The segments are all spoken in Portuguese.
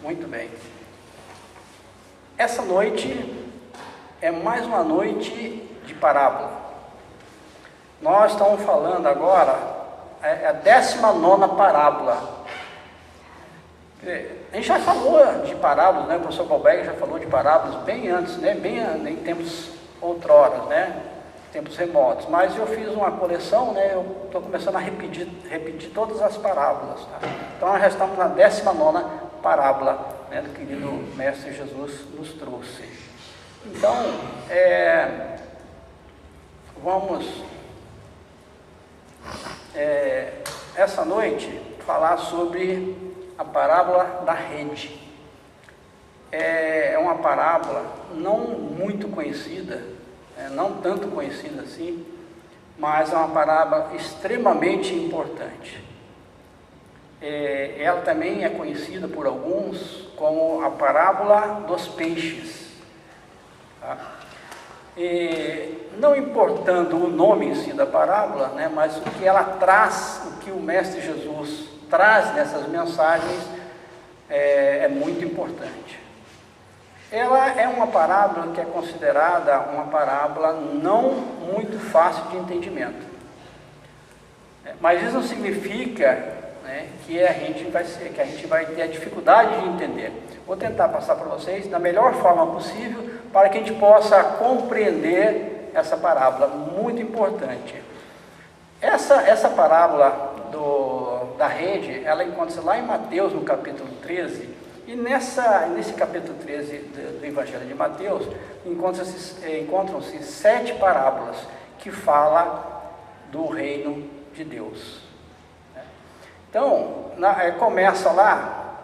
Muito bem. Essa noite é mais uma noite de parábola. Nós estamos falando agora, é a 19ª parábola. A gente já falou de parábolas, né? O professor Balberg já falou de parábolas bem antes, né? Bem em tempos outroras, né? Tempos remotos. Mas eu fiz uma coleção, né? Eu estou começando a repetir todas as parábolas. Tá? Então nós já estamos na 19ª parábola, né? Do querido Mestre Jesus nos trouxe. Então, vamos essa noite falar sobre a parábola da rede. É uma parábola não muito conhecida, não tanto conhecida assim, mas é uma parábola extremamente importante. Ela também é conhecida por alguns como a parábola dos peixes. Tá? Não importando o nome em si da parábola, né, mas o que ela traz, o que o Mestre Jesus traz nessas mensagens é muito importante. Ela é uma parábola que é considerada uma parábola não muito fácil de entendimento. Mas isso não significa, né, que a gente vai ter a dificuldade de entender. Vou tentar passar para vocês da melhor forma possível para que a gente possa compreender essa parábola muito importante. Essa parábola da rede, ela encontra-se lá em Mateus, no capítulo 13, e nesse capítulo 13 do Evangelho de Mateus, encontram-se 7 parábolas que falam do reino de Deus. Então, começa lá,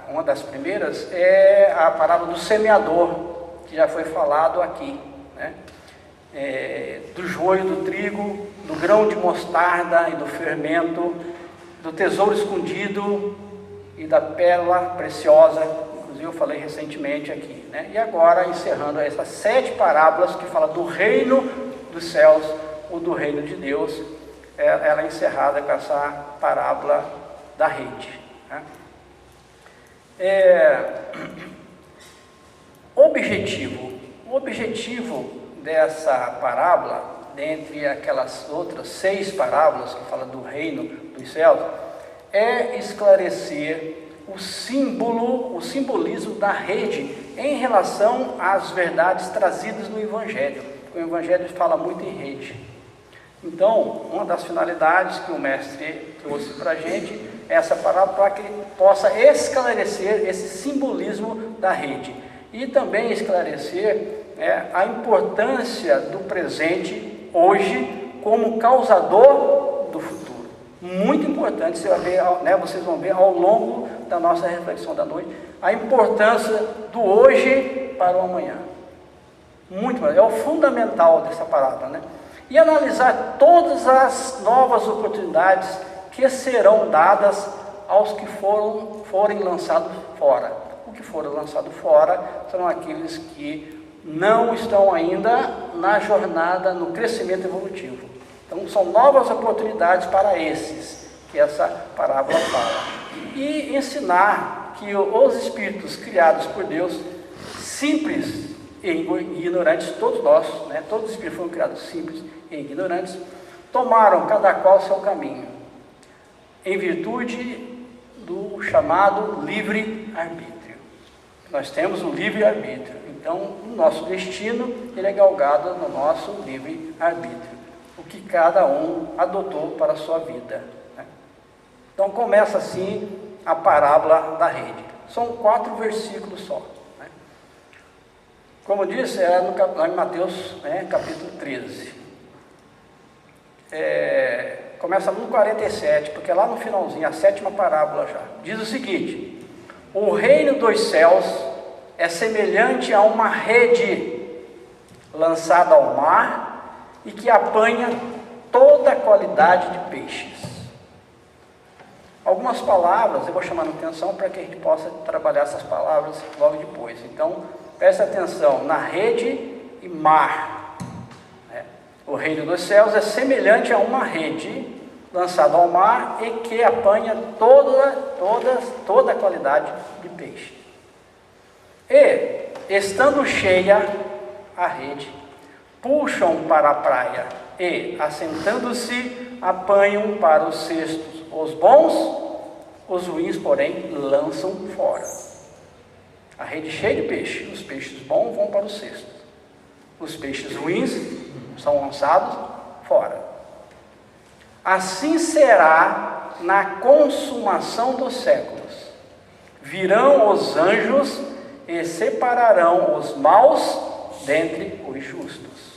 uma das primeiras é a parábola do semeador, que já foi falado aqui, né? Do joio, do trigo, do grão de mostarda e do fermento, do tesouro escondido e da pérola preciosa, inclusive eu falei recentemente aqui, né? E agora encerrando essas 7 parábolas que falam do reino dos céus ou do reino de Deus, ela é encerrada com essa parábola da rede, né? O objetivo dessa parábola, dentre aquelas outras 6 parábolas que falam do reino dos céus, é esclarecer o simbolismo da rede em relação às verdades trazidas no Evangelho. O Evangelho fala muito em rede. Então, uma das finalidades que o Mestre trouxe para a gente é essa parábola para que ele possa esclarecer esse simbolismo da rede e também esclarecer a importância do presente hoje como causador do futuro. Muito importante, vocês vão ver ao longo da nossa reflexão da noite, a importância do hoje para o amanhã. Muito, é o fundamental dessa parábola, né? E analisar todas as novas oportunidades que serão dadas aos que forem lançados fora. O que foram lançados fora serão aqueles que não estão ainda na jornada, no crescimento evolutivo. Então, são novas oportunidades para esses que essa parábola fala. E ensinar que os espíritos criados por Deus, simples e ignorantes, todos nós, né, todos os espíritos foram criados simples e ignorantes, tomaram cada qual seu caminho, em virtude do chamado livre-arbítrio. Nós temos o livre-arbítrio. Então, o nosso destino, ele é galgado no nosso livre-arbítrio, o que cada um adotou para a sua vida, né? Então, começa assim a parábola da rede. São 4 versículos só, né? Como disse, lá em Mateus, né, capítulo 13. Começa no 47, porque lá no finalzinho, a 7ª parábola já, diz o seguinte: o reino dos céus é semelhante a uma rede lançada ao mar e que apanha toda a qualidade de peixes. Algumas palavras eu vou chamar a atenção para que a gente possa trabalhar essas palavras logo depois. Então, preste atenção na rede e mar. O reino dos céus é semelhante a uma rede lançado ao mar e que apanha toda a qualidade de peixe. E, estando cheia a rede, puxam para a praia e, assentando-se, apanham para os cestos os bons, os ruins, porém, lançam fora. A rede cheia de peixe, os peixes bons vão para os cestos, os peixes ruins são lançados fora. Assim será na consumação dos séculos. Virão os anjos e separarão os maus dentre os justos.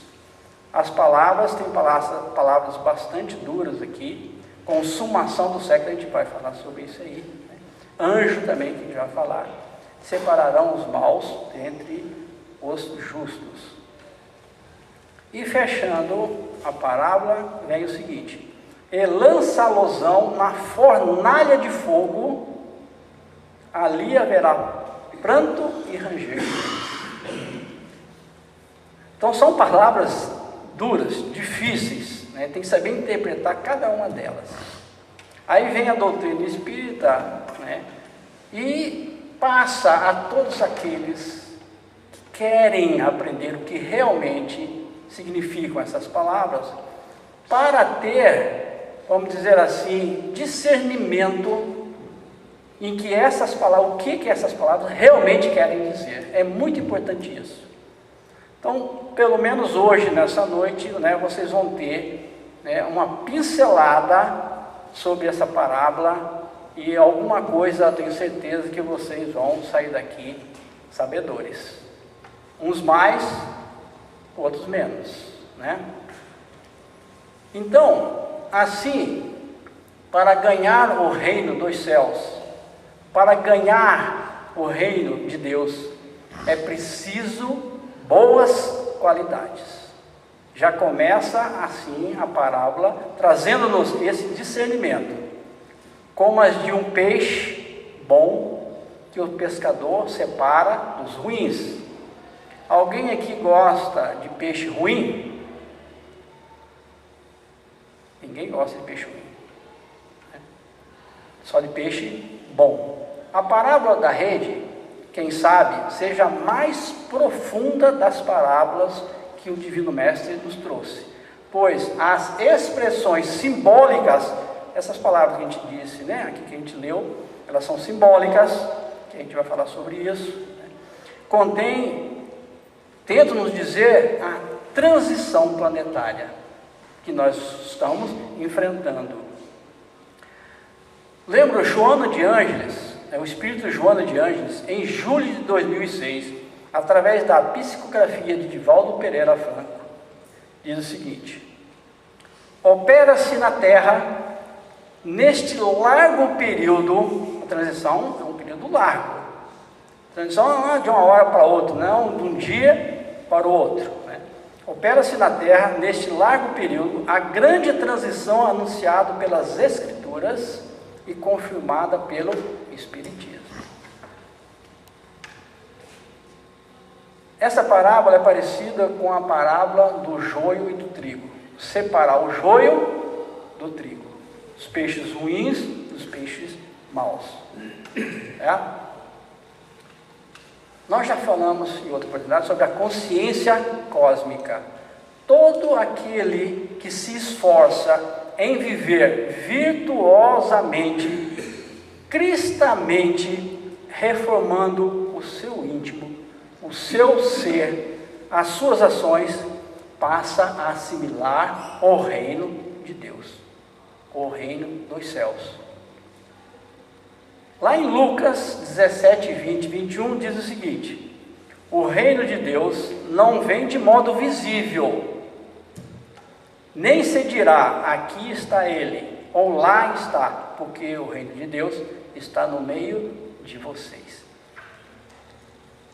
As palavras, tem palavras bastante duras aqui. Consumação do século, a gente vai falar sobre isso aí, né? Anjo também, que a gente vai falar. Separarão os maus dentre os justos. E fechando a parábola, vem o seguinte: e lança-losão na fornalha de fogo, ali haverá pranto e ranger. Então são palavras duras, difíceis, né? Tem que saber interpretar cada uma delas. Aí vem a doutrina espírita, né? E passa a todos aqueles que querem aprender o que realmente significam essas palavras, para ter, vamos dizer assim, discernimento em que essas palavras, o que essas palavras realmente querem dizer. É muito importante isso. Então, pelo menos hoje, nessa noite, né, vocês vão ter, né, uma pincelada sobre essa parábola, e alguma coisa, tenho certeza que vocês vão sair daqui sabedores. Uns mais, outros menos, né? Então, assim, para ganhar o reino dos céus, para ganhar o reino de Deus, é preciso boas qualidades. Já começa assim a parábola, trazendo-nos esse discernimento, como as de um peixe bom, que o pescador separa dos ruins. Alguém aqui gosta de peixe ruim? Ninguém gosta de peixe ruim, né? Só de peixe bom. A parábola da rede, quem sabe, seja a mais profunda das parábolas que o Divino Mestre nos trouxe, pois as expressões simbólicas, essas palavras que a gente disse, né, aqui que a gente leu, elas são simbólicas, que a gente vai falar sobre isso, né? Tentam nos dizer a transição planetária que nós estamos enfrentando. Lembro Joana de Ângeles, o espírito Joana de Ângeles, em julho de 2006, através da psicografia de Divaldo Pereira Franco, diz o seguinte: opera-se na Terra, neste largo período, a transição é um período largo, a transição não é de uma hora para outra, não, de um dia para o outro, né? Opera-se na Terra, neste largo período, a grande transição anunciada pelas Escrituras e confirmada pelo Espiritismo. Essa parábola é parecida com a parábola do joio e do trigo. Separar o joio do trigo, os peixes ruins dos peixes maus. É? Nós já falamos em outra oportunidade sobre a consciência cósmica. Todo aquele que se esforça em viver virtuosamente, cristamente, reformando o seu íntimo, o seu ser, as suas ações, passa a assimilar o reino de Deus, o reino dos céus. Lá em Lucas 17, 20, 21 diz o seguinte: o reino de Deus não vem de modo visível, nem se dirá aqui está ele, ou lá está, porque o reino de Deus está no meio de vocês.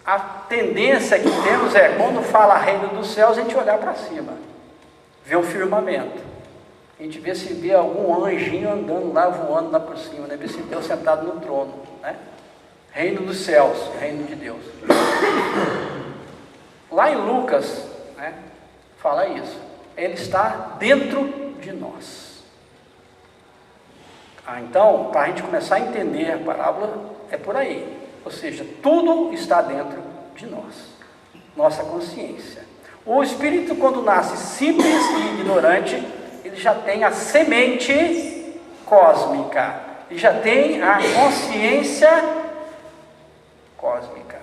A tendência que temos é, quando fala reino dos céus, a gente olhar para cima, ver o firmamento, a gente vê se vê algum anjinho andando lá, voando lá por cima, né? Ver se Deus sentado no trono, né? Reino dos céus, reino de Deus. Lá em Lucas, né, fala isso, ele está dentro de nós. Então, para a gente começar a entender a parábola, é por aí. Ou seja, tudo está dentro de nós, nossa consciência. O espírito, quando nasce simples e ignorante, ele já tem a semente cósmica, ele já tem a consciência cósmica.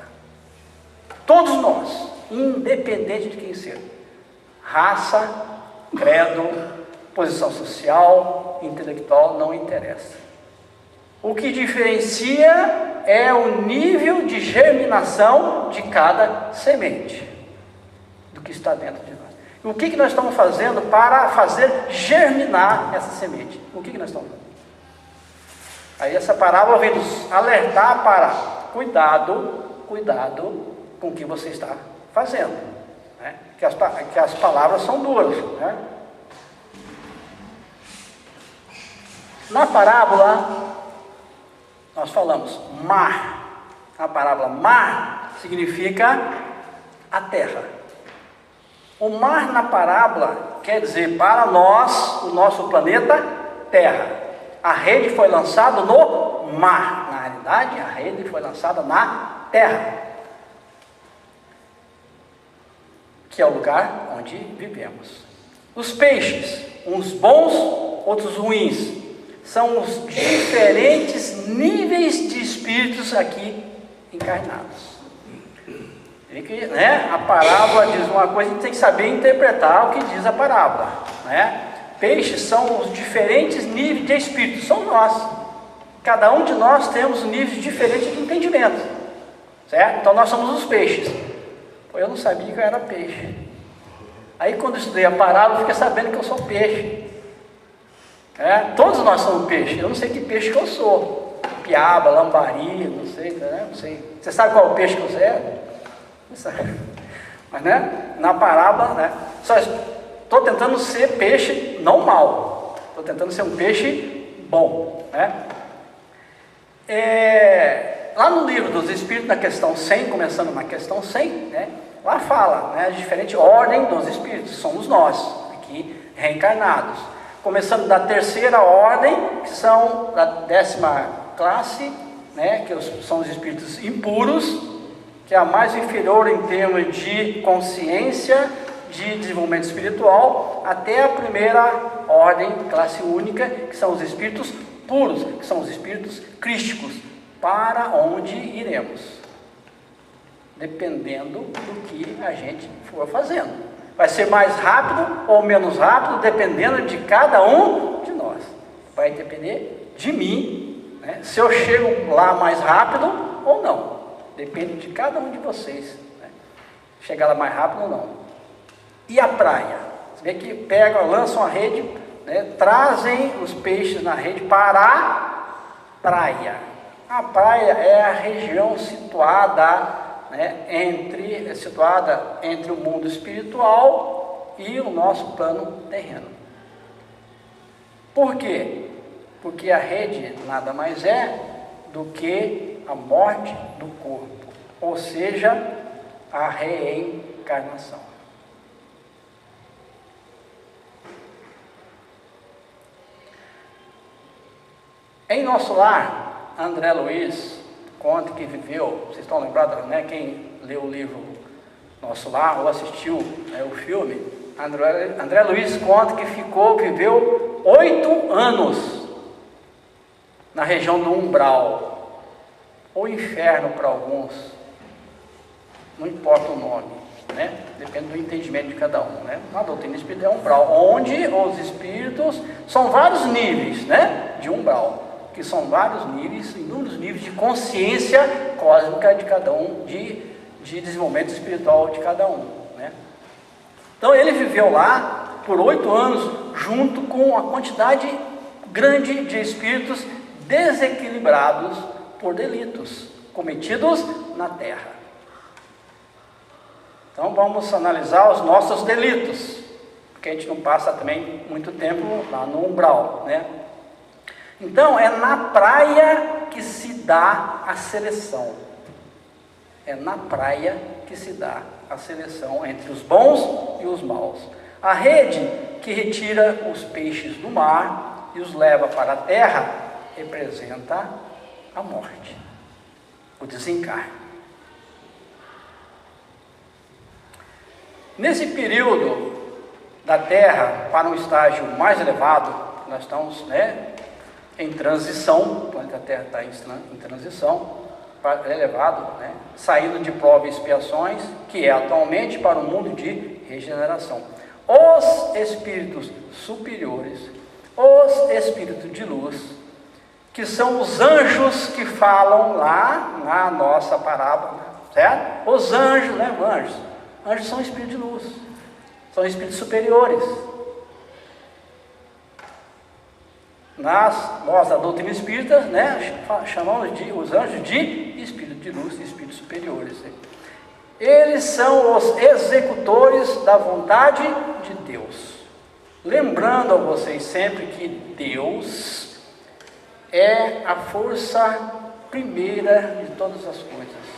Todos nós, independente de quem seja, raça, credo, posição social, intelectual, não interessa. O que diferencia é o nível de germinação de cada semente, do que está dentro de nós. E o que nós estamos fazendo para fazer germinar essa semente? O que nós estamos fazendo? Aí essa parábola vem nos alertar para cuidado com o que você está fazendo, né? Que as palavras são duras, né? Na parábola, nós falamos mar. A parábola mar significa a terra. O mar na parábola quer dizer para nós, o nosso planeta Terra. A rede foi lançada no mar. Na realidade, a rede foi lançada na terra, que é o lugar onde vivemos. Os peixes, uns bons, outros ruins, são os diferentes níveis de espíritos aqui encarnados. E que, né, a parábola diz uma coisa, a gente tem que saber interpretar o que diz a parábola, né? Peixes são os diferentes níveis de espíritos, são nós. Cada um de nós temos níveis diferentes de entendimento, certo? Então nós somos os peixes. Eu não sabia que eu era peixe. Aí quando eu estudei a parábola, eu fiquei sabendo que eu sou peixe. Todos nós somos peixes. Eu não sei que peixe que eu sou. Piaba, lambari, não sei, né? Não sei. Você sabe qual é o peixe que você é? Não sabe. Mas, né? Na parábola, né? Só estou tentando ser peixe não mau. Estou tentando ser um peixe bom, né? Lá no livro dos Espíritos, na questão 100, começando na questão 100, né? Lá fala, né? A diferente ordem dos Espíritos. Somos nós, aqui, reencarnados. Começando da terceira ordem, que são da 10ª classe, né, que são os espíritos impuros, que é a mais inferior em termos de consciência, de desenvolvimento espiritual, até a primeira ordem, classe única, que são os espíritos puros, que são os espíritos crísticos, para onde iremos, dependendo do que a gente for fazendo. Vai ser mais rápido ou menos rápido, dependendo de cada um de nós. Vai depender de mim, né? Se eu chego lá mais rápido ou não. Depende de cada um de vocês, né? Chegar lá mais rápido ou não. E a praia? Você vê que pegam, lançam a rede, né? Trazem os peixes na rede para a praia. A praia é a região situada, né, situada entre o mundo espiritual e o nosso plano terreno. Por quê? Porque a rede nada mais é do que a morte do corpo, ou seja, a reencarnação. Em nosso lar, André Luiz conta que viveu, vocês estão lembrados, né? Quem leu o livro Nosso Lar ou assistiu, né, o filme, André Luiz conta que viveu 8 anos na região do umbral, ou inferno para alguns, não importa o nome, né? Depende do entendimento de cada um, né? Na doutrina espírita é umbral, onde os espíritos são vários níveis, né, de umbral, que são vários níveis, inúmeros níveis de consciência cósmica de cada um, de desenvolvimento espiritual de cada um, né? Então ele viveu lá por 8 anos, junto com uma quantidade grande de espíritos desequilibrados por delitos cometidos na terra. Então vamos analisar os nossos delitos, porque a gente não passa também muito tempo lá no umbral, né? Então, é na praia que se dá a seleção. É na praia que se dá a seleção entre os bons e os maus. A rede que retira os peixes do mar e os leva para a terra representa a morte, o desencarne. Nesse período da Terra para um estágio mais elevado, nós estamos, em transição, o planeta Terra está em transição, elevado, saindo de provas e expiações, que é atualmente para o mundo de regeneração. Os espíritos superiores, os espíritos de luz, que são os anjos que falam lá na nossa parábola, certo? Os anjos, anjos. Anjos são espíritos de luz, são espíritos superiores. Nós da doutrina espírita, chamamos os anjos de espíritos de luz e espíritos superiores. Eles são os executores da vontade de Deus. Lembrando a vocês sempre que Deus é a força primeira de todas as coisas.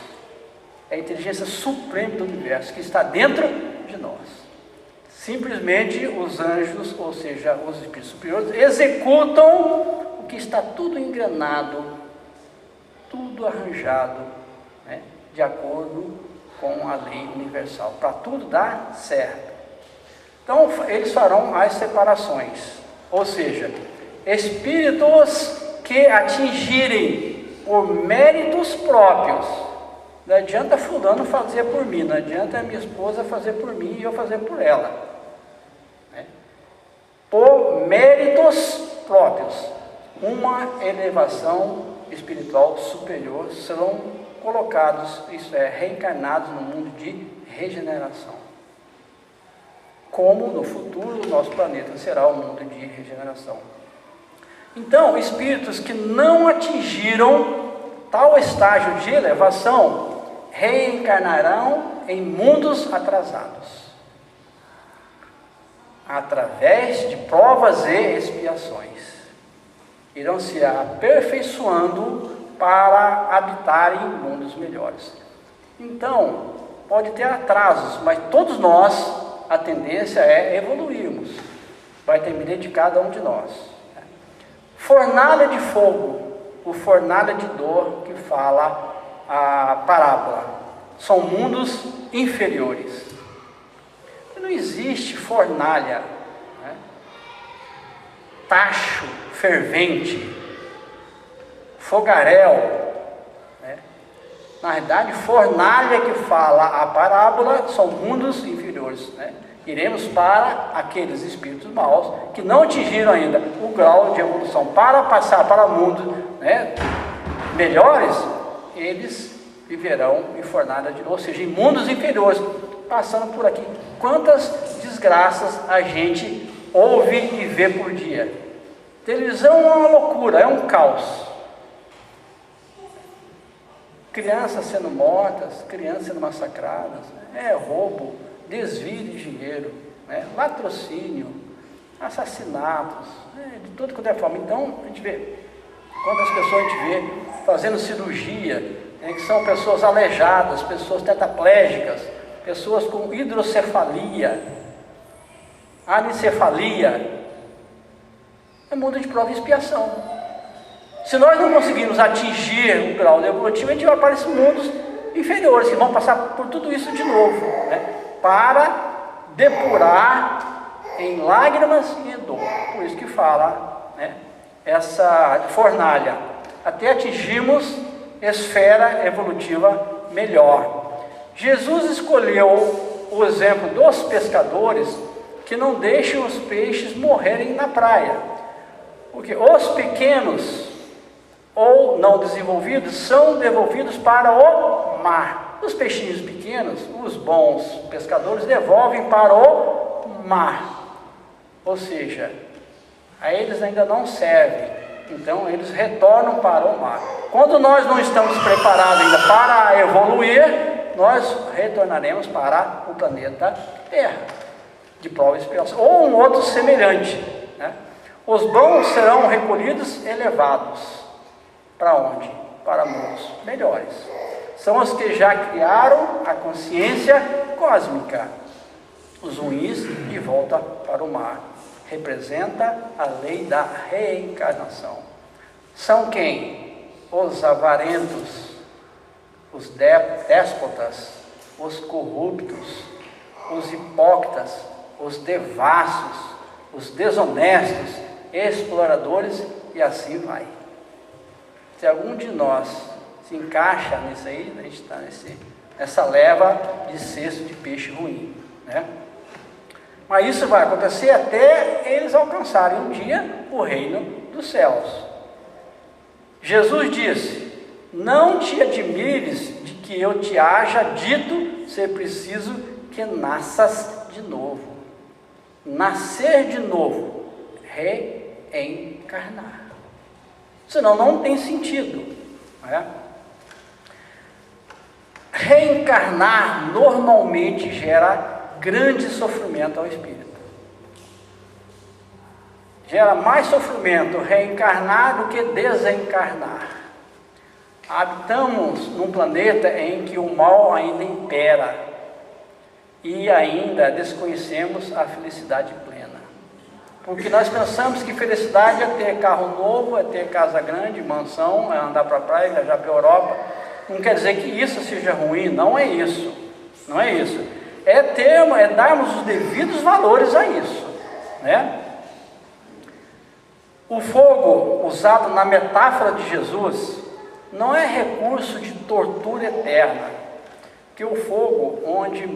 É a inteligência suprema do universo que está dentro de nós. Simplesmente os anjos, ou seja, os espíritos superiores, executam o que está tudo engrenado, tudo arranjado, de acordo com a lei universal, para tudo dar certo. Então, eles farão as separações, ou seja, espíritos que atingirem por méritos próprios. Não adianta fulano fazer por mim, não adianta a minha esposa fazer por mim e eu fazer por ela. Por méritos próprios, uma elevação espiritual superior, serão colocados, isso é, reencarnados no mundo de regeneração. Como no futuro o nosso planeta será o mundo de regeneração. Então, espíritos que não atingiram tal estágio de elevação, reencarnarão em mundos atrasados, através de provas e expiações. Irão se aperfeiçoando para habitar em mundos melhores. Então, pode ter atrasos, mas todos nós, a tendência é evoluirmos. Vai depender de cada um de nós. Fornalha de fogo, o fornalha de dor que fala a parábola, são mundos inferiores. Não existe fornalha, tacho fervente, fogaréu. Na verdade, fornalha que fala a parábola são mundos inferiores. Iremos para aqueles espíritos maus que não atingiram ainda o grau de evolução para passar para mundos melhores. Eles viverão em fornalha de, ou seja, em mundos inferiores, passando por aqui. Quantas desgraças a gente ouve e vê por dia? Televisão é uma loucura, é um caos. Crianças sendo mortas, crianças sendo massacradas, roubo, desvio de dinheiro, latrocínio, assassinatos, de tudo quanto é forma. Então, a gente vê quantas pessoas a gente vê fazendo cirurgia, que são pessoas aleijadas, pessoas tetraplégicas, pessoas com hidrocefalia, anencefalia. É mundo de prova e expiação. Se nós não conseguirmos atingir o grau evolutivo, a gente vai para esses mundos inferiores, que vão passar por tudo isso de novo, para depurar em lágrimas e em dor. Por isso que fala, essa fornalha, até atingirmos esfera evolutiva melhor. Jesus escolheu o exemplo dos pescadores que não deixam os peixes morrerem na praia, porque os pequenos ou não desenvolvidos são devolvidos para o mar. Os peixinhos pequenos, os bons pescadores devolvem para o mar, ou seja, a eles ainda não servem, então eles retornam para o mar. Quando nós não estamos preparados ainda para evoluir, nós retornaremos para o planeta Terra, de prova e expiação, ou um outro semelhante. Os bons serão recolhidos elevados. Para onde? Para mundos melhores. São os que já criaram a consciência cósmica. Os ruins de volta para o mar. Representa a lei da reencarnação. São quem? Os avarentos, os déspotas, os corruptos, os hipócritas, os devassos, os desonestos, exploradores, e assim vai. Se algum de nós se encaixa nisso aí, a gente está nessa leva de cesto de peixe ruim, né? Mas isso vai acontecer até eles alcançarem um dia o reino dos céus. Jesus disse: não te admires de que eu te haja dito ser preciso que nasças de novo. Nascer de novo, reencarnar. Senão não tem sentido, não é? Reencarnar normalmente gera grande sofrimento ao espírito. Gera mais sofrimento reencarnar do que desencarnar. Habitamos num planeta em que o mal ainda impera e ainda desconhecemos a felicidade plena. Porque nós pensamos que felicidade é ter carro novo, é ter casa grande, mansão, é andar para a praia, viajar para a Europa. Não quer dizer que isso seja ruim, não é isso. Não é isso. É darmos os devidos valores a isso, né? O fogo usado na metáfora de Jesus não é recurso de tortura eterna, que o fogo, onde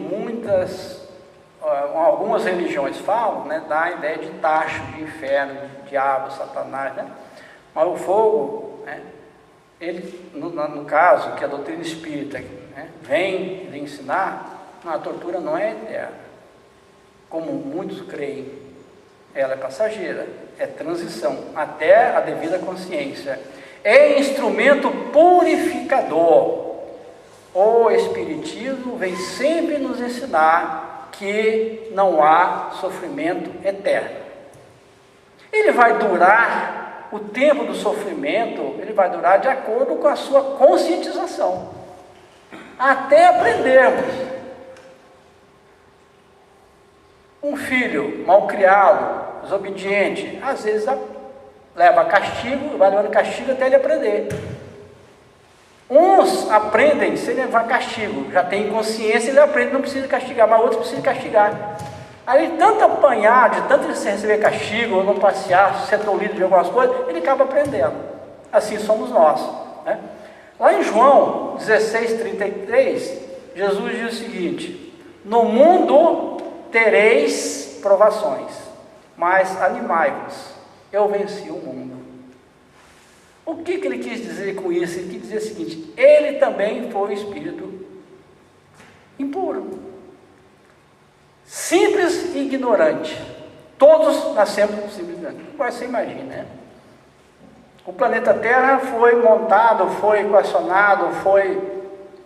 algumas religiões falam, né, dá a ideia de tacho, de inferno, de diabo, satanás, né? Mas o fogo, né, ele, no caso, que a doutrina espírita, né, vem lhe ensinar, a tortura não é eterna, como muitos creem, ela é passageira, é transição, até a devida consciência, é instrumento purificador. O Espiritismo vem sempre nos ensinar que não há sofrimento eterno. Ele vai durar, o tempo do sofrimento, ele vai durar de acordo com a sua conscientização, até aprendermos. Um filho mal criado, desobediente, às vezes leva castigo, vai levando castigo até ele aprender. Uns aprendem sem levar castigo, já tem consciência, ele aprende, não precisa castigar, mas outros precisam castigar. Aí, de tanto apanhar, de tanto ele receber castigo, ou não passear, ser tolhido de algumas coisas, ele acaba aprendendo. Assim somos nós, né? Lá em João 16:33, Jesus diz o seguinte: no mundo tereis provações, mas animai-vos, eu venci o mundo. O que ele quis dizer com isso? Ele quis dizer o seguinte: ele também foi espírito impuro, simples e ignorante. Todos nascemos simples e ignorantes. Agora você imagina, né? O planeta Terra foi montado, foi equacionado, foi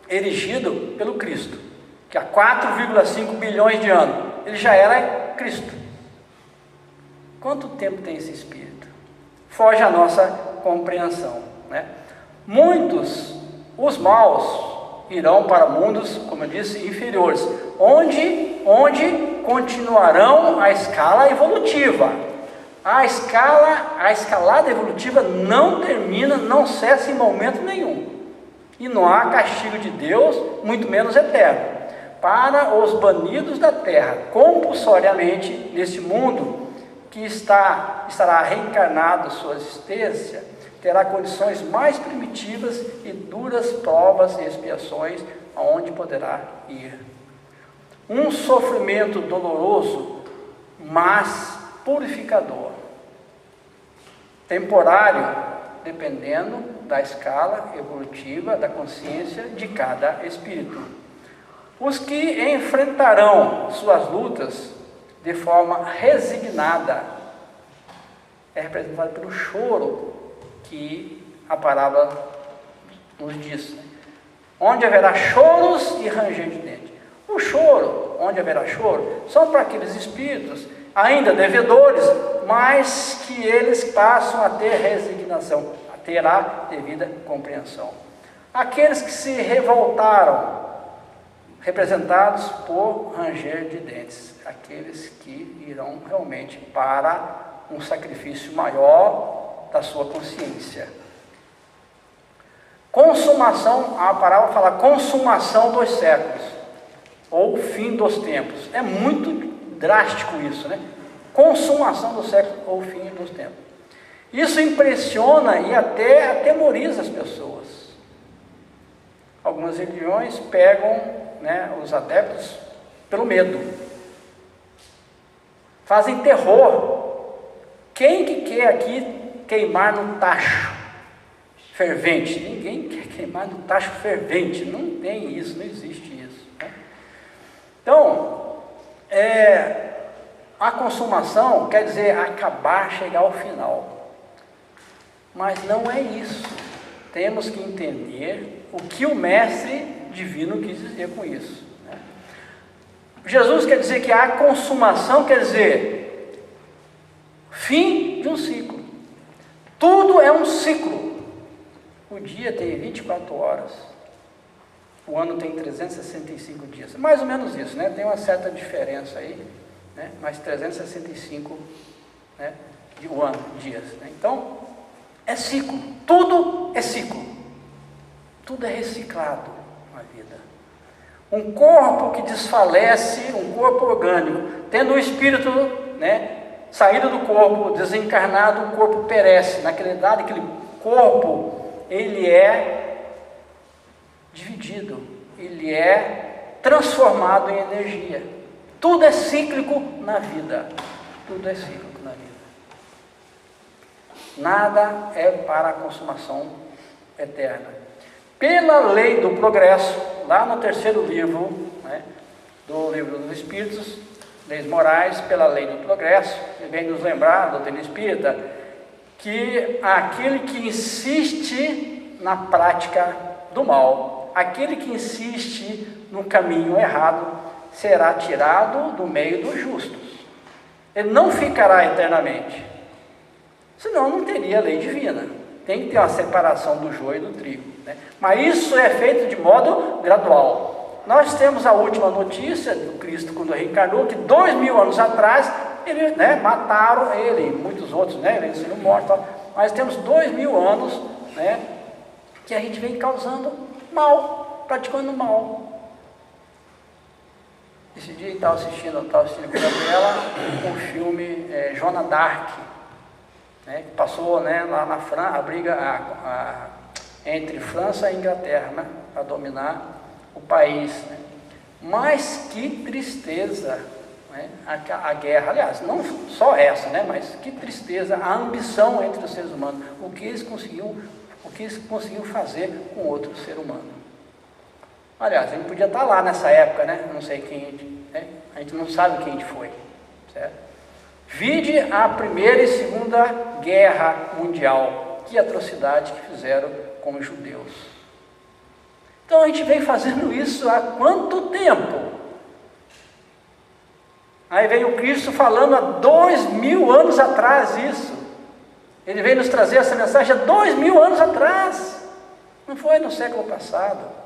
erigido pelo Cristo, que há 4,5 bilhões de anos ele já era Cristo. Quanto tempo tem esse espírito? Foge à nossa compreensão, né? Muitos, os maus, irão para mundos, como eu disse, inferiores, onde continuarão a escala evolutiva. A escalada evolutiva não termina, não cessa em momento nenhum. E não há castigo de Deus, muito menos eterno. Para os banidos da terra, compulsoriamente, nesse mundo que estará reencarnado sua existência, terá condições mais primitivas e duras provas e expiações aonde poderá ir. Um sofrimento doloroso, mas purificador, temporário, dependendo da escala evolutiva da consciência de cada espírito. Os que enfrentarão suas lutas de forma resignada é representado pelo choro que a palavra nos diz, né? Onde haverá choros e ranger de dentes. O choro, onde haverá choro, são para aqueles espíritos ainda devedores, mas que eles passam a ter resignação, a ter a devida compreensão. Aqueles que se revoltaram, representados por ranger de dentes, aqueles que irão realmente para um sacrifício maior da sua consciência. Consumação, a parábola fala consumação dos séculos, ou fim dos tempos. É muito drástico isso, né? Consumação dos séculos, ou fim dos tempos. Isso impressiona e até atemoriza as pessoas. Algumas religiões pegam, né, os adeptos pelo medo. Fazem terror. Quem que quer aqui queimar no tacho fervente? Ninguém quer queimar no tacho fervente. Não tem isso, não existe isso, né? Então, a consumação quer dizer acabar, chegar ao final. Mas não é isso. Temos que entender o que o mestre divino quis dizer com isso, né? Jesus quer dizer que a consumação quer dizer fim de um ciclo. Tudo é um ciclo. O dia tem 24 horas. O ano tem 365 dias. Mais ou menos isso, né? Tem uma certa diferença aí, né? Mas 365, né, de um ano, dias, né? Então, é ciclo. Tudo é ciclo. Tudo é reciclado na vida. Um corpo que desfalece, um corpo orgânico, tendo o espírito, né, saído do corpo, desencarnado, o corpo perece. Naquela idade, aquele corpo, ele é dividido, ele é transformado em energia. Tudo é cíclico na vida. Tudo é cíclico na vida. Nada é para a consumação eterna. Pela lei do progresso, lá no terceiro livro, né, do livro dos Espíritos, Leis Morais, pela lei do progresso, ele vem nos lembrar, a doutrina espírita, que aquele que insiste na prática do mal, aquele que insiste no caminho errado, será tirado do meio dos justos. Ele não ficará eternamente. Senão não teria lei divina. Tem que ter uma separação do joio e do trigo, né? Mas isso é feito de modo gradual. Nós temos a última notícia do Cristo quando reencarnou, que 2000 anos atrás, ele, né, mataram ele e muitos outros, né, eles seriam mortos. Mas temos 2000 anos, né, que a gente vem causando mal, praticando mal. Esse dia eu estava assistindo com a Gabriela um filme, Joana d'Arc, né, que passou, né, lá na França, a briga entre França e Inglaterra, né, para dominar o país, né? Mas que tristeza, né, a guerra, aliás, não só essa, né, mas que tristeza a ambição entre os seres humanos, o que eles conseguiam fazer com outro ser humano. Aliás, a gente podia estar lá nessa época, né? Não sei quem, né? A gente não sabe quem a gente foi, certo? Vide a Primeira e Segunda Guerra Mundial, que atrocidade que fizeram com os judeus. Então a gente vem fazendo isso há quanto tempo? Aí vem o Cristo falando há 2000 anos atrás isso. Ele veio nos trazer essa mensagem há 2000 anos atrás. Não foi no século passado.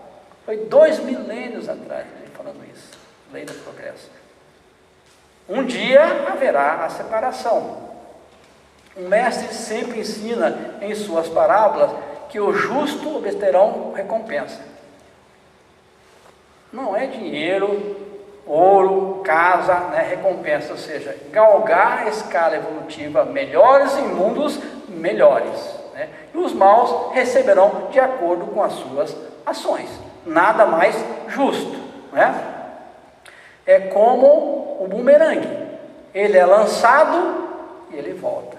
Foi 2 milênios atrás, ele falando isso. Lei do progresso. Um dia haverá a separação. O mestre sempre ensina em suas parábolas que o justo obterão recompensa. Não é dinheiro, ouro, casa, né, recompensa, ou seja, galgar a escala evolutiva melhores em mundos melhores, né? E os maus receberão de acordo com as suas ações. Nada mais justo, né? É como o bumerangue, ele é lançado e ele volta.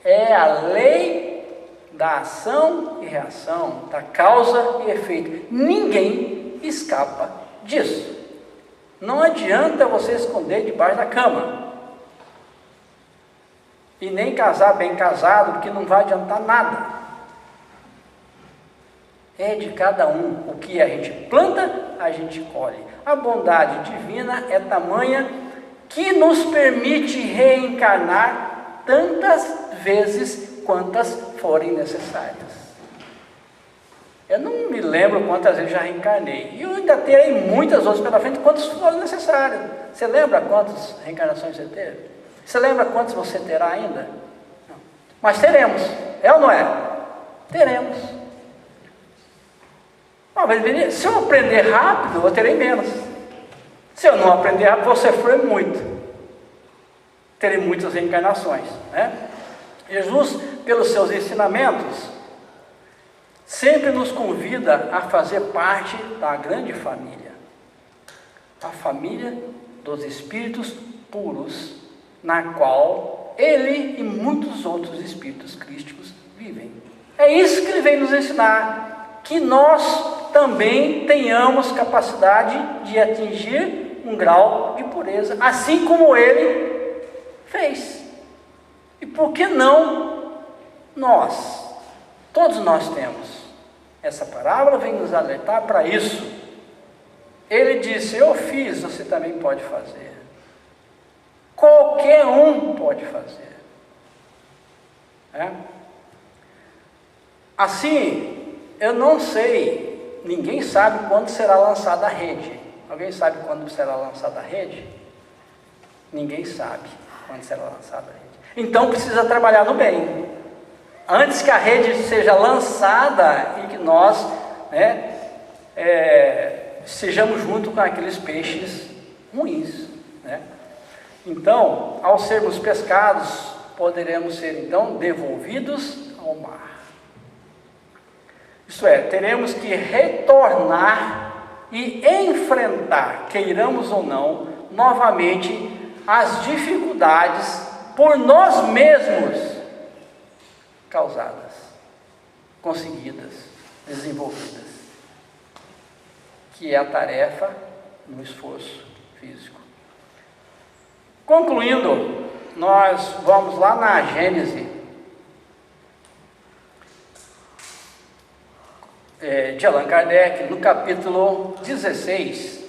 É a lei da ação e reação, da causa e efeito. Ninguém escapa disso. Não adianta você esconder debaixo da cama e nem casar bem casado, porque não vai adiantar nada. É de cada um. O que a gente planta, a gente colhe. A bondade divina é tamanha que nos permite reencarnar tantas vezes quantas forem necessárias. Eu não me lembro quantas vezes já reencarnei. E eu ainda terei muitas outras pela frente, quantas forem necessárias. Você lembra quantas reencarnações você teve? Você lembra quantas você terá ainda? Não. Mas teremos. É ou não é? Teremos. Se eu aprender rápido, eu terei menos. Se eu não aprender rápido, vou sofrer muito. Terei muitas reencarnações, né? Jesus, pelos seus ensinamentos, sempre nos convida a fazer parte da grande família, a família dos espíritos puros, na qual ele e muitos outros espíritos crísticos vivem. É isso que ele vem nos ensinar, que nós também tenhamos capacidade de atingir um grau de pureza, assim como ele fez. E por que não nós? Todos nós temos. Essa parábola vem nos alertar para isso. Ele disse: eu fiz, você também pode fazer. Qualquer um pode fazer. Assim, eu não sei, ninguém sabe quando será lançada a rede. Alguém sabe quando será lançada a rede? Ninguém sabe quando será lançada a rede. Então precisa trabalhar no bem. Antes que a rede seja lançada e que nós, sejamos junto com aqueles peixes ruins, né? Então, ao sermos pescados, poderemos ser então devolvidos ao mar. Isto é, teremos que retornar e enfrentar, queiramos ou não, novamente as dificuldades por nós mesmos causadas, conseguidas, desenvolvidas, que é a tarefa no esforço físico. Concluindo, nós vamos lá na Gênese, de Allan Kardec, no capítulo 16,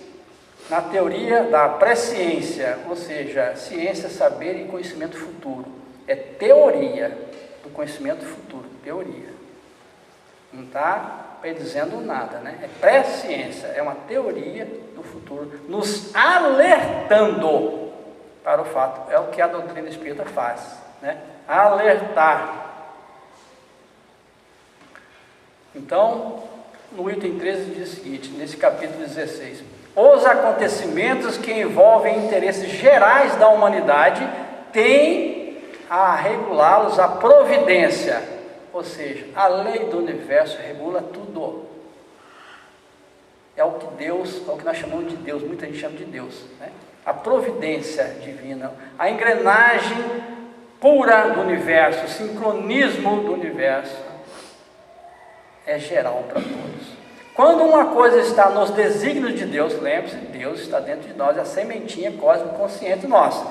na teoria da presciência, ou seja, ciência, saber e conhecimento futuro. É teoria do conhecimento futuro, teoria. Não está dizendo nada, né? É presciência, é uma teoria do futuro, nos alertando para o fato. É o que a doutrina espírita faz, né? Alertar. Então, no item 13 diz o seguinte, nesse capítulo 16: os acontecimentos que envolvem interesses gerais da humanidade têm a regulá-los a providência, ou seja, a lei do universo regula tudo. É o que Deus, é o que nós chamamos de Deus, muita gente chama de Deus, né? A providência divina, a engrenagem pura do universo, o sincronismo do universo é geral para todos. Quando uma coisa está nos desígnios de Deus, lembre-se, Deus está dentro de nós, a sementinha cósmica consciente nossa,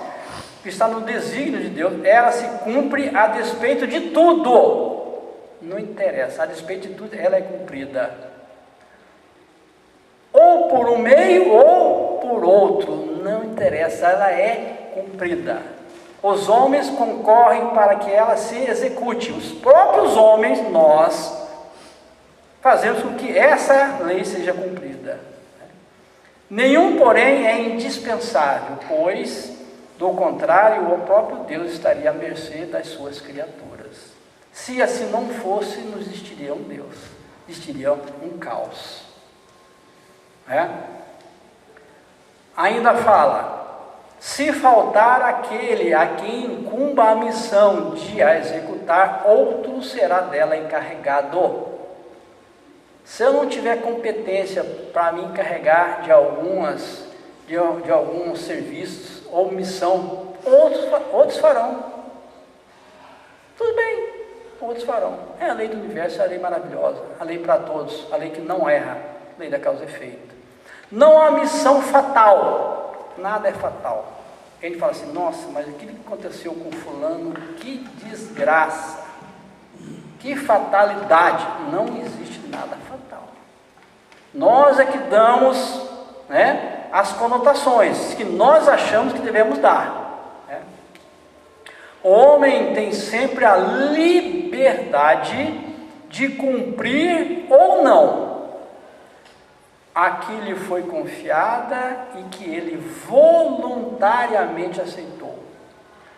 que está no desígnio de Deus, ela se cumpre a despeito de tudo. Não interessa, a despeito de tudo, ela é cumprida. Ou por um meio, ou por outro, não interessa, ela é cumprida. Os homens concorrem para que ela se execute. Os próprios homens, nós, fazemos com que essa lei seja cumprida. Nenhum, porém, é indispensável, pois, do contrário, o próprio Deus estaria à mercê das suas criaturas. Se assim não fosse, não existiria um Deus, existiria um caos. Ainda fala: se faltar aquele a quem incumba a missão de a executar, outro será dela encarregado. Se eu não tiver competência para me encarregar de alguns serviços ou missão, outros farão. Tudo bem, outros farão. É a lei do universo, é a lei maravilhosa, a lei para todos, a lei que não erra, a lei da causa e efeito. Não há missão fatal, nada é fatal. A gente fala assim: nossa, mas aquilo que aconteceu com fulano, que desgraça, que fatalidade. Não existe nada fatal. Nós é que damos, as conotações que nós achamos que devemos dar. O homem tem sempre a liberdade de cumprir ou não a que lhe foi confiada e que ele voluntariamente aceitou.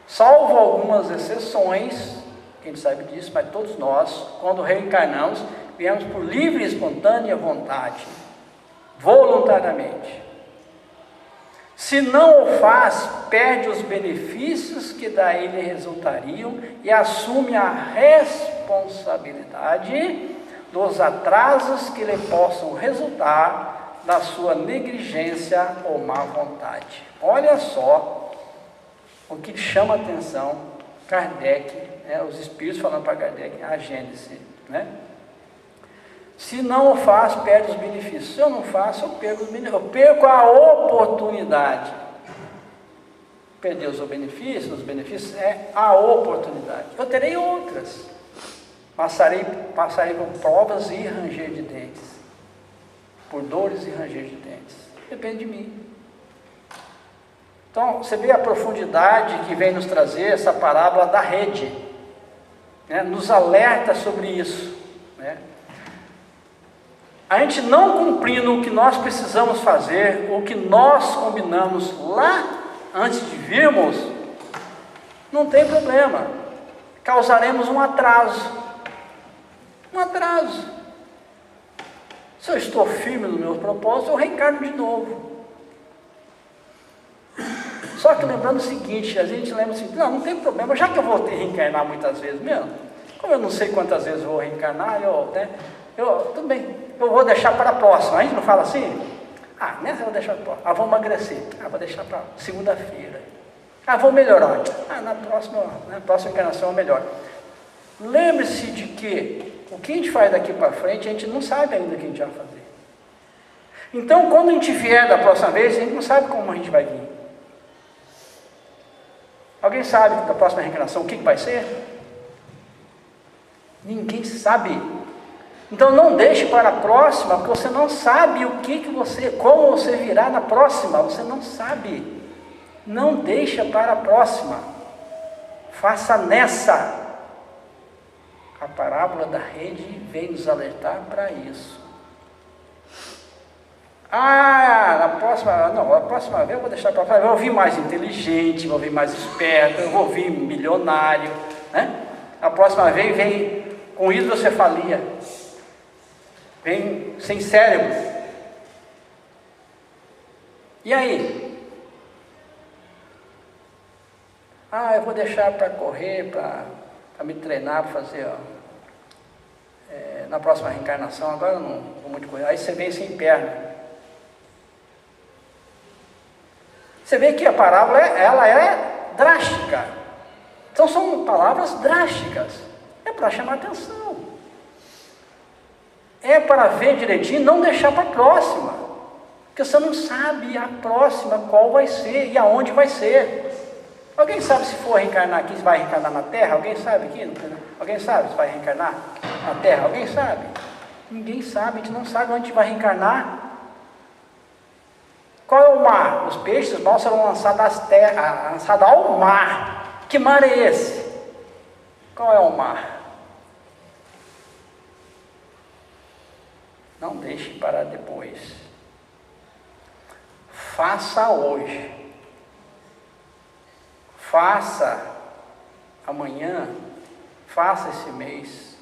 Salvo algumas exceções, a gente sabe disso, mas todos nós, quando reencarnamos, viemos por livre e espontânea vontade, voluntariamente. Se não o faz, perde os benefícios que daí lhe resultariam e assume a responsabilidade dos atrasos que lhe possam resultar da sua negligência ou má vontade. Olha só o que chama a atenção Kardec, os espíritos falando para Kardec, a Gênese, né? Se não o faz, perde os benefícios. Se eu não faço, eu perco os benefícios. Eu perco a oportunidade. Perder os benefícios é a oportunidade. Eu terei outras. Passarei por provas e ranger de dentes. Por dores e ranger de dentes. Depende de mim. Então, você vê a profundidade que vem nos trazer essa parábola da rede. Né? Nos alerta sobre isso. Né? A gente não cumprindo o que nós precisamos fazer, o que nós combinamos lá antes de virmos, não tem problema, causaremos um atraso. Se eu estou firme no meu propósito, eu reencarno de novo. Só que lembrando o seguinte, a gente lembra assim, não tem problema, já que eu vou ter reencarnar muitas vezes mesmo, como eu não sei quantas vezes vou reencarnar, tudo bem, eu vou deixar para a próxima. A gente não fala assim? Nessa eu vou deixar para a próxima. Vou emagrecer. Vou deixar para segunda-feira. Vou melhorar. Na próxima encarnação eu melhoro. Lembre-se de que o que a gente faz daqui para frente, a gente não sabe ainda o que a gente vai fazer. Então, quando a gente vier da próxima vez, a gente não sabe como a gente vai vir. Alguém sabe da próxima reencarnação o que vai ser? Ninguém sabe. Então não deixe para a próxima, porque você não sabe como você virá na próxima, você não sabe. Não deixa para a próxima. Faça nessa. A parábola da rede vem nos alertar para isso. A próxima vez eu vou deixar para a próxima, eu vou vir mais inteligente, vou vir mais esperto, eu vou vir milionário, né? A próxima vez vem com hidrocefalia. Vem sem cérebro. E aí? Eu vou deixar para correr, para me treinar, para fazer, na próxima reencarnação, agora eu não vou muito correr. Aí você vem sem perna. Você vê que a parábola, ela é drástica. Então são palavras drásticas. É para chamar atenção. É para ver direitinho, não deixar para a próxima, porque você não sabe a próxima qual vai ser e aonde vai ser. Alguém sabe se for reencarnar aqui, se vai reencarnar na Terra? Alguém sabe aqui? Alguém sabe se vai reencarnar na Terra? Alguém sabe? Ninguém sabe, a gente não sabe onde vai reencarnar. Qual é o mar? Os peixes maus serão lançados ao mar. Que mar é esse? Qual é o mar? Não deixe para depois. Faça hoje. Faça amanhã. Faça esse mês.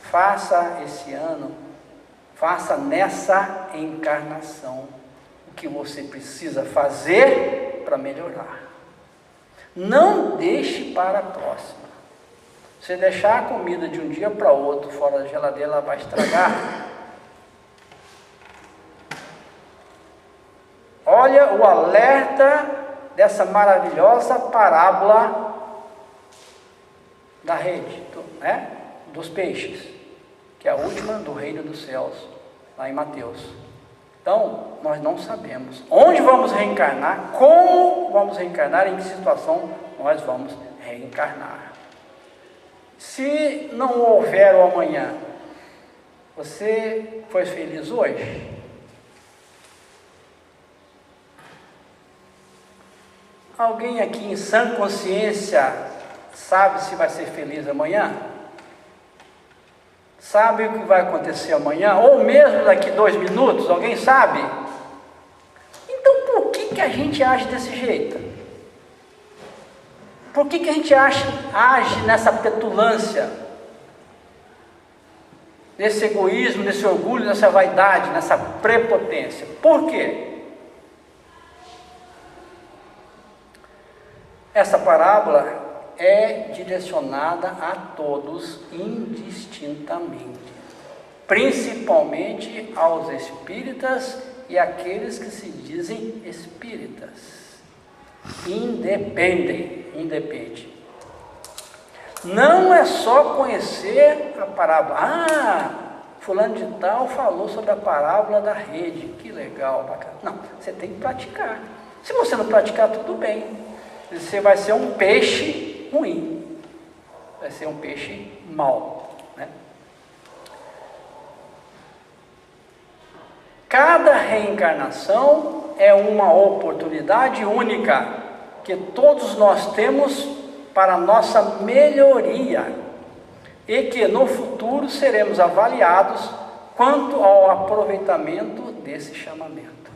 Faça esse ano. Faça nessa encarnação o que você precisa fazer para melhorar. Não deixe para a próxima. Se deixar a comida de um dia para outro fora da geladeira, ela vai estragar. Olha o alerta dessa maravilhosa parábola da rede, né? Dos peixes, que é a última do reino dos céus, lá em Mateus. Então, nós não sabemos onde vamos reencarnar, como vamos reencarnar, em que situação nós vamos reencarnar. Se não houver o amanhã, você foi feliz hoje? Alguém aqui em sã consciência sabe se vai ser feliz amanhã? Sabe o que vai acontecer amanhã? Ou mesmo daqui 2 minutos? Alguém sabe? Então por que a gente age desse jeito? Por que a gente age nessa petulância? nesse egoísmo, nesse orgulho, nessa vaidade, nessa prepotência. Por quê? Essa parábola é direcionada a todos indistintamente, principalmente aos espíritas e aqueles que se dizem espíritas. Independe. Não é só conhecer a parábola. Ah, fulano de tal falou sobre a parábola da rede, que legal, bacana. Não, você tem que praticar. Se você não praticar, tudo bem. Você vai ser um peixe ruim, vai ser um peixe mau, né? Cada reencarnação é uma oportunidade única que todos nós temos para nossa melhoria e que no futuro seremos avaliados quanto ao aproveitamento desse chamamento.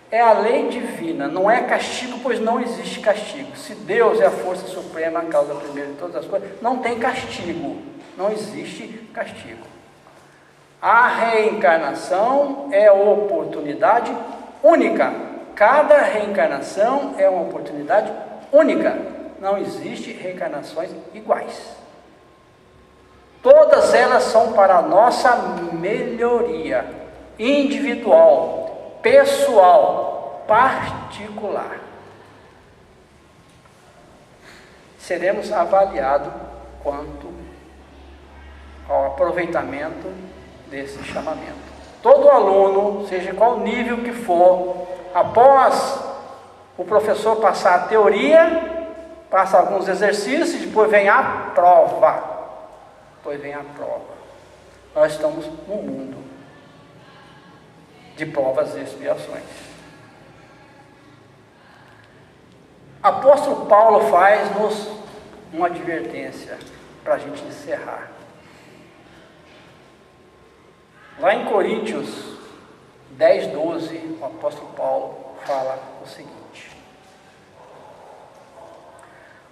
É a lei divina, não é castigo, pois não existe castigo. Se Deus é a força suprema, a causa primeira de todas as coisas, não tem castigo, não existe castigo. A reencarnação é oportunidade única. Cada reencarnação é uma oportunidade única. Não existe reencarnações iguais. Todas elas são para a nossa melhoria individual, pessoal, particular. Seremos avaliados quanto ao aproveitamento desse chamamento. Todo aluno, seja qual nível que for, após o professor passar a teoria, passa alguns exercícios, depois vem a prova. Nós estamos no mundo de provas e expiações. Apóstolo Paulo faz-nos uma advertência para a gente encerrar. Lá em Coríntios 10, 12, o apóstolo Paulo fala o seguinte: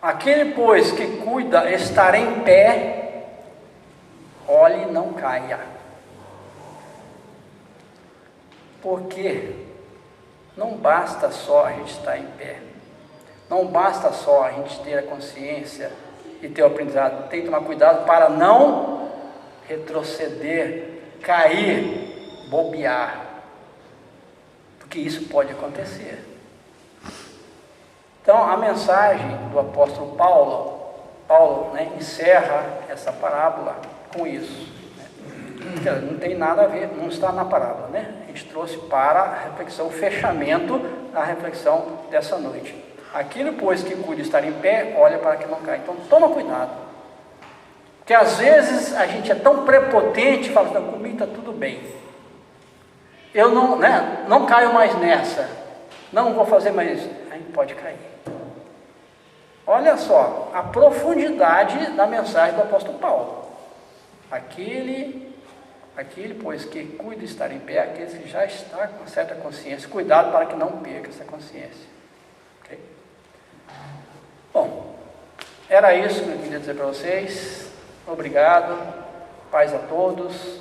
aquele, pois, que cuida estar em pé, olhe e não caia. Porque não basta só a gente estar em pé, não basta só a gente ter a consciência e ter o aprendizado, tem que tomar cuidado para não retroceder, cair, bobear, porque isso pode acontecer. Então a mensagem do apóstolo Paulo, encerra essa parábola com isso. Não tem nada a ver, não está na parábola, né? A gente trouxe para a reflexão, o fechamento da reflexão dessa noite. Aquilo, pois, que cuida estar em pé, olha para que não caia. Então toma cuidado, porque às vezes a gente é tão prepotente, fala, não, comigo está tudo bem, eu não caio mais nessa, não vou fazer mais isso. Aí pode cair. Olha só a profundidade da mensagem do apóstolo Paulo. Aquele, pois, que cuida de estar em pé, aquele que já está com certa consciência, cuidado para que não perca essa consciência. Okay? Bom, era isso que eu queria dizer para vocês. Obrigado, paz a todos.